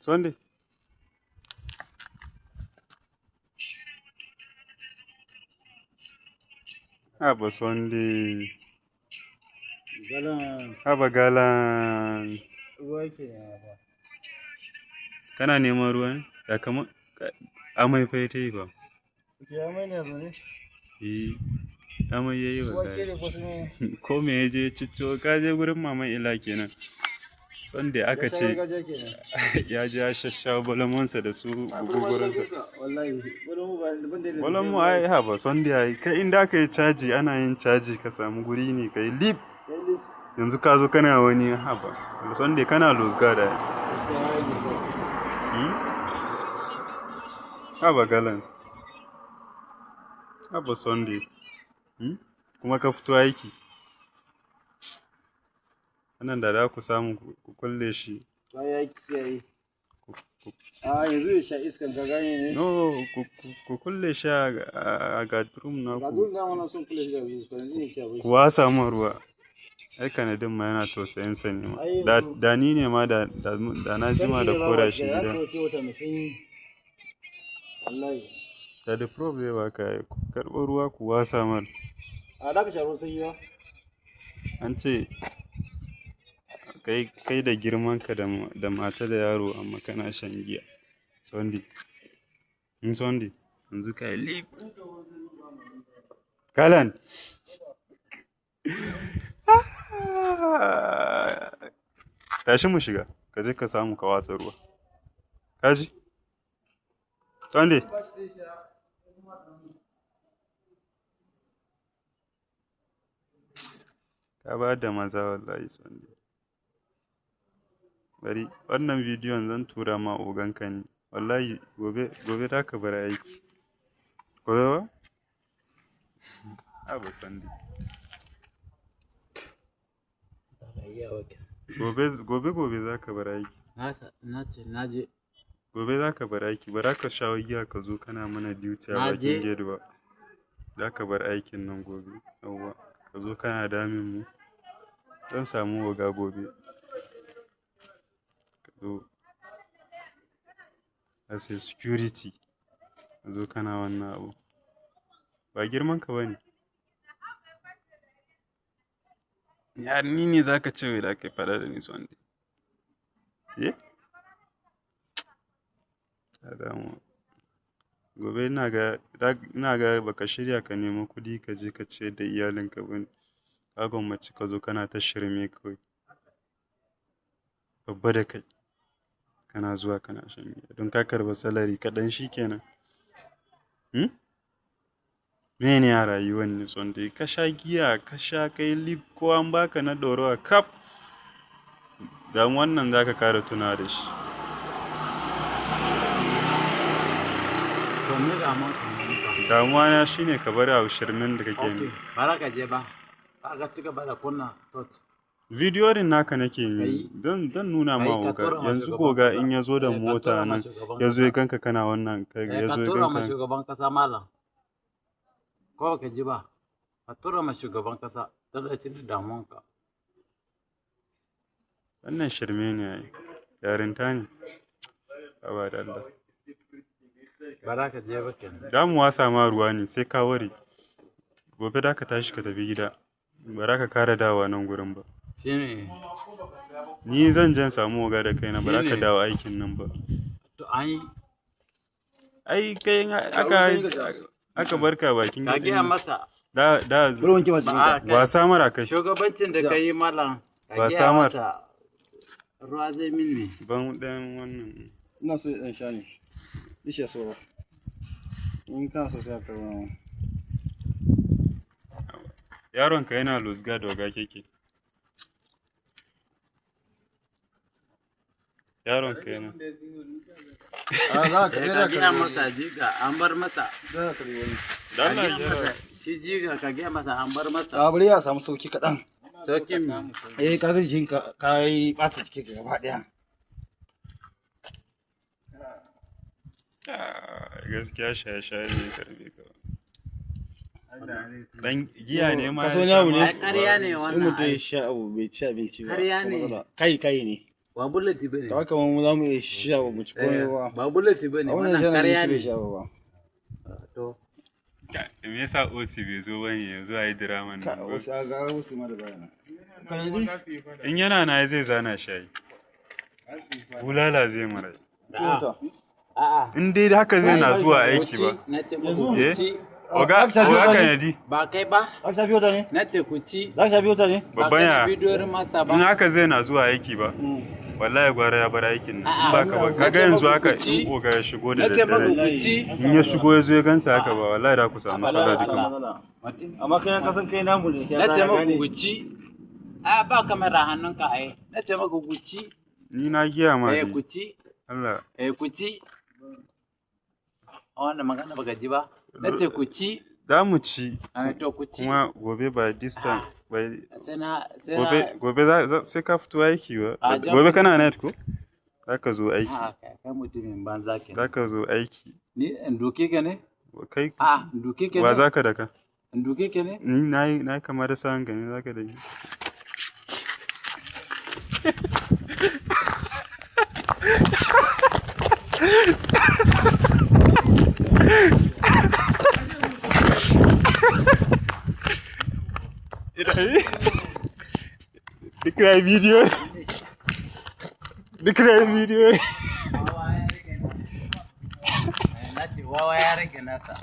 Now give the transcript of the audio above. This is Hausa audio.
Sunday. Haba Sunday. Galan. Haba galan. Ruwa ke ba. Kana neman ruwa ne? Ya kama amai fa ta yi ba. Ke amai ne yanzu ne? Amai yayi ba kai. Ko me ya je cicciwo ka je gurin maman Ila kenan. Sunday aka ce ya je ya shashawo balamonsa da su guguguransa. Balamu ai haba Sunday ai kai inda aka yi caji ana yin caji ka samu guri ne kai lip. Yanzu ka zo kana wani haba. Sunday kana lose guard ai. Haba galan. Haba Sunday. Kuma ka fito aiki. Wannan da za ku samu ku kulle shi. Yanzu ya sha iskan ka gane ne? No, ku kulle shi a gadroom na ku. Gadroom da mana sun kulle shi da iskan yanzu ya sha. Ku wasa min ruwa. Ai kanadin ma yana tausayin sa ne ma. Da ni ne ma da na jima da kora shi gida. Da da prob zai baka karɓo ruwa ku wasa mar. A da ka sha ruwan sanyi ba? An ce kai da girmanka da mata da yaro amma kana shan giya. Sunday. Sunday. Yanzu ka yi lip. Kalan. Tashi mu shiga. Ka je ka samu ka watsa ruwa. Kaji? Sunday. Ka ba da maza wallahi Sunday. Bari wannan bidiyon zan tura ma oganka ne. Wallahi gobe za ka bar aiki. Gobe ba? Haba Sunday. Gobe za ka bar aiki. Na je. Gobe za ka bar aiki. Ba za ka shawo giya ka zo kana mana duty a bakin gate ba. Za ka bar aikin nan gobe. Yawwa. Ka zo kana damin mu. Zan samu oga gobe. Ka zo. As a security. Ka zo kana wannan abu. Ba girman ka bane. Ni ne za ka ce wai da ka faɗa da ni Sunday. Adamu. Gobe ina ga baka shirya ka nemi kuɗi ka je ka ciyar da iyalinka bane. Ka gwammaci ka zo kana ta shirme kawai. Babba da kai. Kana zuwa kana shan giya. Don ka karɓi salary kaɗan shi kenan. Mene a rayuwar ne Sunday? Ka sha giya, ka sha kai lip ko an baka na ɗorawa kaf. Dan wannan za ka kara tuna da shi. Damuwa na shine ka bari a shirmen da kake yi. Bara ka je ba. Ka ci gaba da kunna tot. Video din naka nake yi. Dan nuna ma oga. Yanzu oga in ya zo da mota nan ya zo ya ganka kana wannan kai ya zo ya ganka. Ka tura ma shugaban kasa malam. Ko ka ji ba. Ka tura ma shugaban kasa da shi da damuwanka. Wannan shirme ne ai. Yarinta ne. Haba da Allah. Bara ka je ba kenan. Da mu wasa ma ruwa ne sai ka ware. Gobe da ka tashi ka tafi gida. Ba za ka kara dawowa nan gurin ba. Shine. Ni zan jan samu oga da kaina ba za ka dawo aikin nan ba. To ai. Ai kai aka barka bakin gida. Ka gaya masa. Wasa mara kai. Shugabancin da ka yi malam. Ka gaya masa. Ruwa zai min ne. Ban ɗan wannan. Ina so ya ɗan sha ne. Ishe so ba. In kana so sai ka ruwa. Yaronka yana lose guard oga keke. Yaronka yana. Za ka gina masa jiga an bar masa. Shi jiga ka gina masa an bar masa. Bari ya samu sauki kaɗan. Saukin mi? Ka zai jinka ka yi ɓata ciki gaba ɗaya. Gaskiya shaye-shaye ne karbe ka. Dan giya ne ma. Kaso yawo ne. Ƙarya ne wannan. In mutum ya sha abu bai ci abinci ba. Ƙarya ne. Kai ne. Ba bulati bane. To haka mu za mu iya sha ba mu ci komai ba. Ba bulati bane, A wannan wannan ƙarya bai ne. sha ba. To, Me yasa Osi bai zo bane yanzu a yi diraman Ka nan? wasu a gara wasu ma da bayana. In yana na zai zana shayi. Bulala zai mara. a'a. In dai haka zai na zuwa aiki ba. Na ce muku Eh? ku ci. Oga Kanadi. Ba kai ba? Za ka sha biyo ta ne? Na ce ku ci. Za ka sha biyo ta ne? Ba Babban kai ya. da bidiyoyin masa In ba. haka zai na zuwa aiki ba. Wallahi gwara ya bar aikin nan. A'a. In ba ka ba. Kaga yanzu haka in oga ya shigo da Na ce muku daddare. ku ci. In ya shigo ya zo ya gansa haka ba wallahi da ku samu matsala duka. Amma kai ka san kai namu ne. Na ce muku ku ci. A ba kamera hannunka ai. Na ce muku ku ci. Ni na giya ma. Ku ci. Allah. Ku ci. A wannan magana baka ji ba. Na ce ku ci. Za mu ci. To ku ci. Kuma gobe ba this time. Sai na Gobe sai ka fito aiki ba. A Gobe kana net ko? Za ka zo aiki. kai mutumin banza ke. Za ka zo aiki. Ni in duke ka ne? Kai In duke ka ne? wa za ka daka? In duke ka ne? Ni na yi kama da sa'an gani za ka daki. Duk na bidiyo. Duk na bidiyo. Na ce wawa ya rage nasa.